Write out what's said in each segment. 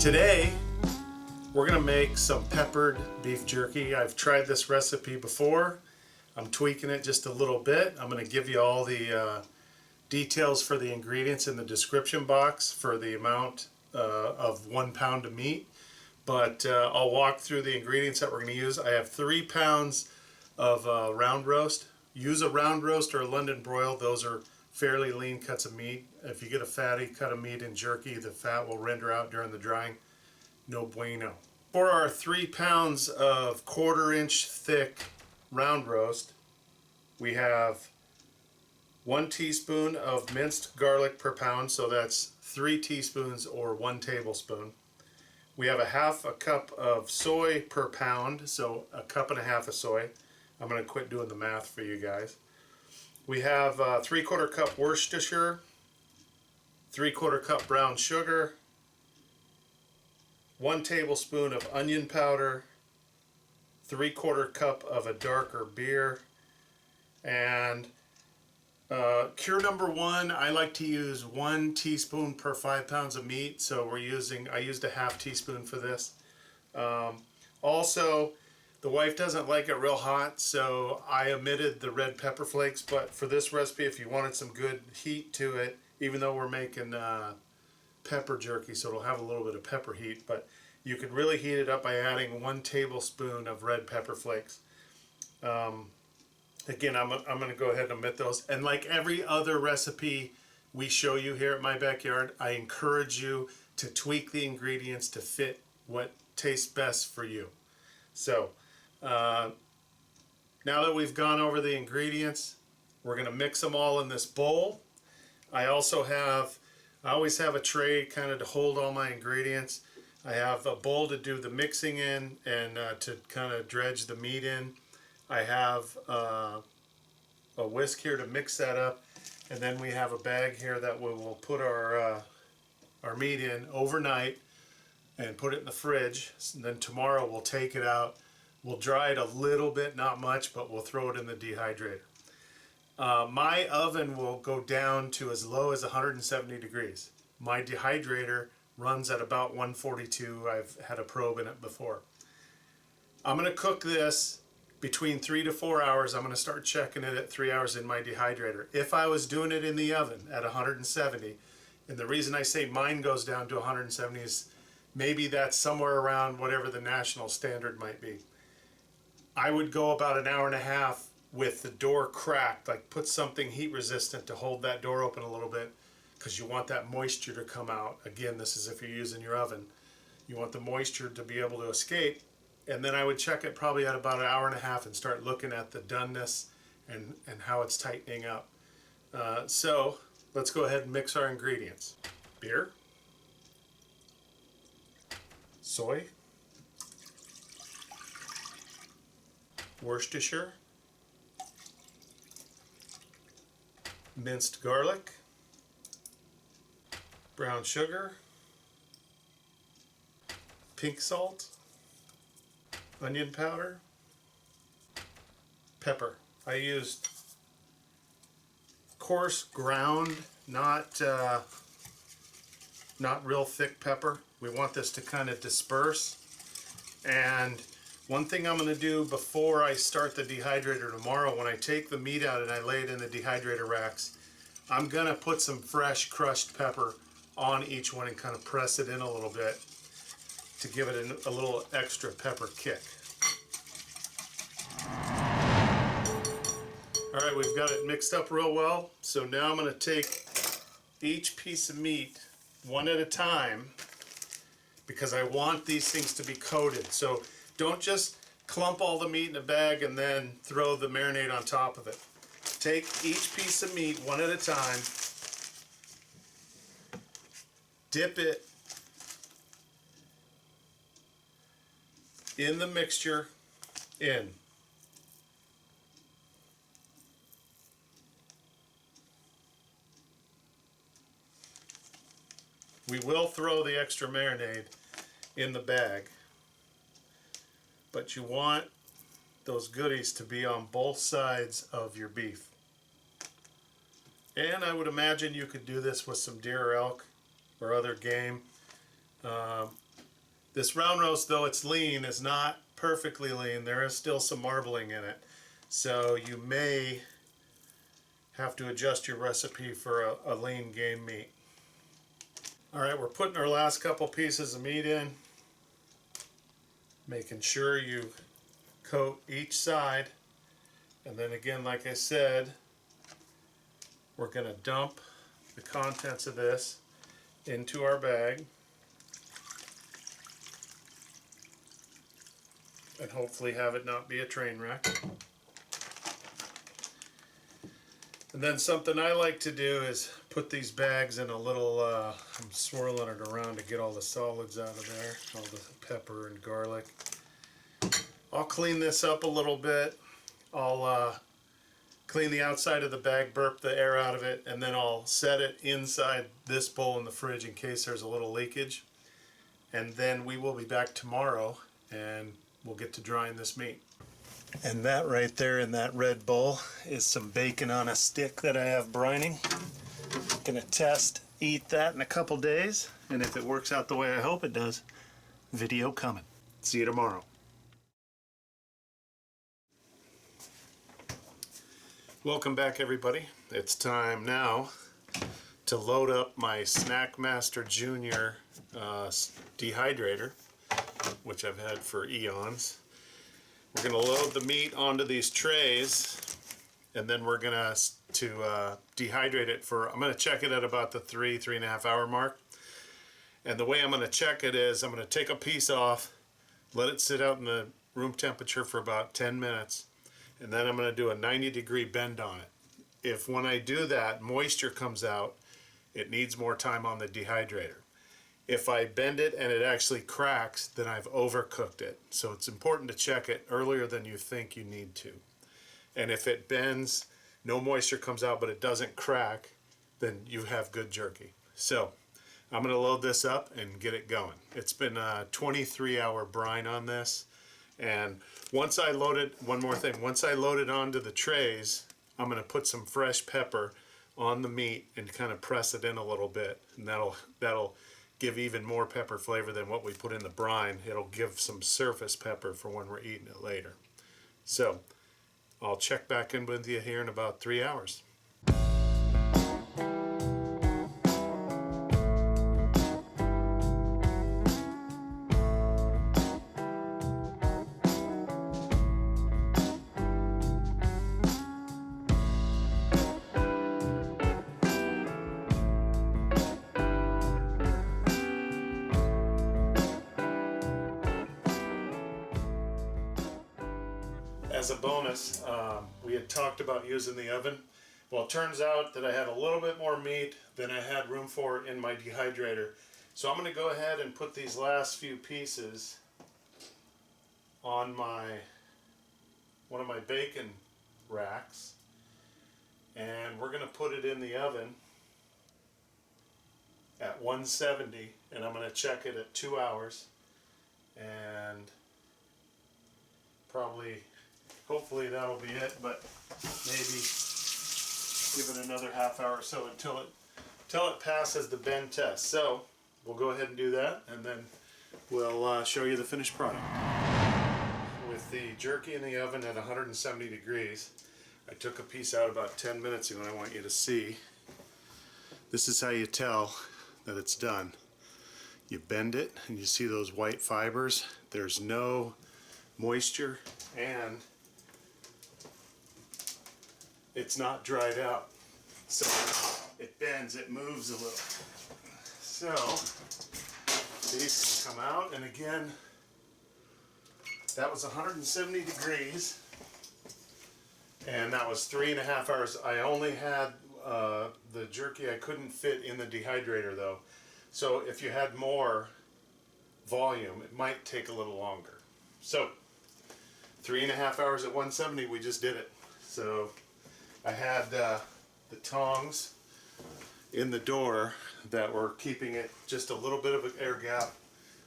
Today, we're gonna make some peppered beef jerky. I've tried this recipe before. I'm tweaking it just a little bit. I'm gonna give you all the details for the ingredients in the description box for the amount of 1 pound of meat. But I'll walk through the ingredients that we're gonna use. I have 3 pounds of round roast. Use a round roast or a London broil. Those are fairly lean cuts of meat. If you get a fatty cut of meat in jerky, the fat will render out during the drying. No bueno. For our 3 pounds of 1/4 inch thick round roast, we have 1 teaspoon of minced garlic per pound, so that's 3 teaspoons or 1 tablespoon. We have a 1/2 cup of soy per pound, so 1.5 cups of soy. I'm going to quit doing the math for you guys. We have 3/4 cup Worcestershire, 3/4 cup brown sugar, 1 tablespoon of onion powder, 3/4 cup of a darker beer, and cure number 1, I like to use 1 teaspoon per 5 pounds of meat, so I used a 1/2 teaspoon for this. Also, the wife doesn't like it real hot, so I omitted the red pepper flakes, but for this recipe, if you wanted some good heat to it, even though we're making pepper jerky, so it'll have a little bit of pepper heat, but you could really heat it up by adding 1 tablespoon of red pepper flakes. Again, I'm going to go ahead and omit those. And like every other recipe we show you here at My Backyard, I encourage you to tweak the ingredients to fit what tastes best for you. So, now that we've gone over the ingredients, we're going to mix them all in this bowl. I always have a tray kind of to hold all my ingredients. I have a bowl to do the mixing in and to kind of dredge the meat in. I have a whisk here to mix that up, and then we have a bag here that we will put our meat in overnight and put it in the fridge. And then tomorrow we'll take it out. We'll dry it a little bit, not much, but we'll throw it in the dehydrator. My oven will go down to as low as 170 degrees. My dehydrator runs at about 142. I've had a probe in it before. I'm going to cook this between 3 to 4 hours. I'm going to start checking it at 3 hours in my dehydrator. If I was doing it in the oven at 170, and the reason I say mine goes down to 170 is maybe that's somewhere around whatever the national standard might be. I would go about 1.5 hours with the door cracked, like put something heat resistant to hold that door open a little bit, because you want that moisture to come out. Again, this is if you're using your oven. You want the moisture to be able to escape. And then I would check it probably at about 1.5 hours and start looking at the doneness and how it's tightening up. So let's go ahead and mix our ingredients. Beer, soy, Worcestershire, minced garlic, brown sugar, pink salt, onion powder, pepper. I used coarse ground, not real thick pepper. We want this to kind of disperse. And one thing I'm going to do before I start the dehydrator tomorrow, when I take the meat out and I lay it in the dehydrator racks, I'm going to put some fresh crushed pepper on each one and kind of press it in a little bit to give it a little extra pepper kick. Alright, we've got it mixed up real well, so now I'm going to take each piece of meat one at a time, because I want these things to be coated. So don't just clump all the meat in a bag and then throw the marinade on top of it. Take each piece of meat one at a time, dip it in the mixture in. We will throw the extra marinade in the bag, but you want those goodies to be on both sides of your beef. And I would imagine you could do this with some deer or elk or other game. This round roast, though it's lean, is not perfectly lean. There is still some marbling in it. So you may have to adjust your recipe for a lean game meat. Alright, we're putting our last couple pieces of meat in. Making sure you coat each side. And then again, like I said, we're going to dump the contents of this into our bag. And hopefully have it not be a train wreck. And then something I like to do is put these bags in a little, I'm swirling it around to get all the solids out of there, all the pepper and garlic. I'll clean this up a little bit. I'll clean the outside of the bag, burp the air out of it, and then I'll set it inside this bowl in the fridge in case there's a little leakage. And then we will be back tomorrow and we'll get to drying this meat. And that right there in that red bowl is some bacon on a stick that I have brining. Gonna test, eat that in a couple days, and if it works out the way I hope it does, video coming. See you tomorrow. Welcome back, everybody. It's time now to load up my Snackmaster Junior dehydrator, which I've had for eons. We're going to load the meat onto these trays, and then we're going to dehydrate it for, I'm going to check it at about the 3.5 hour mark. And the way I'm going to check it is I'm going to take a piece off, let it sit out in the room temperature for about 10 minutes, and then I'm going to do a 90-degree bend on it. If when I do that, moisture comes out, it needs more time on the dehydrator. If I bend it and it actually cracks, then I've overcooked it. So it's important to check it earlier than you think you need to. And if it bends, no moisture comes out, but it doesn't crack, then you have good jerky. So I'm going to load this up and get it going. It's been a 23-hour brine on this. And once I load it, one more thing, once I load it onto the trays, I'm going to put some fresh pepper on the meat and kind of press it in a little bit. And that'll give even more pepper flavor than what we put in the brine. It'll give some surface pepper for when we're eating it later. So I'll check back in with you here in about 3 hours. As a bonus, we had talked about using the oven. Well, it turns out that I had a little bit more meat than I had room for in my dehydrator. So I'm going to go ahead and put these last few pieces on one of my bacon racks. And we're going to put it in the oven at 170, and I'm going to check it at 2 hours. And hopefully that'll be it, but maybe give it another half hour or so until it passes the bend test. So we'll go ahead and do that, and then we'll show you the finished product. With the jerky in the oven at 170 degrees, I took a piece out about 10 minutes ago, and I want you to see. This is how you tell that it's done. You bend it, and you see those white fibers. There's no moisture, and it's not dried out. So it bends, it moves a little. So these come out, and again, that was 170 degrees, and that was 3.5 hours. I only had the jerky I couldn't fit in the dehydrator though. So if you had more volume, it might take a little longer. So 3.5 hours at 170, we just did it. So I had the tongs in the door that were keeping it just a little bit of an air gap,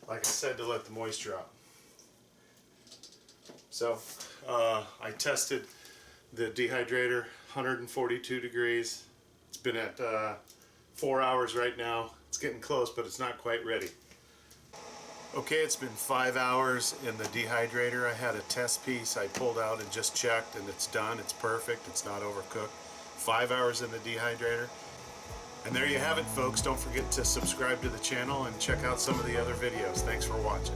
like I said, to let the moisture out. So I tested the dehydrator, 142 degrees. It's been at 4 hours right now. It's getting close, but it's not quite ready. Okay, it's been 5 hours in the dehydrator. I had a test piece I pulled out and just checked, and it's done. It's perfect. It's not overcooked. 5 hours in the dehydrator. And there you have it, folks. Don't forget to subscribe to the channel and check out some of the other videos. Thanks for watching.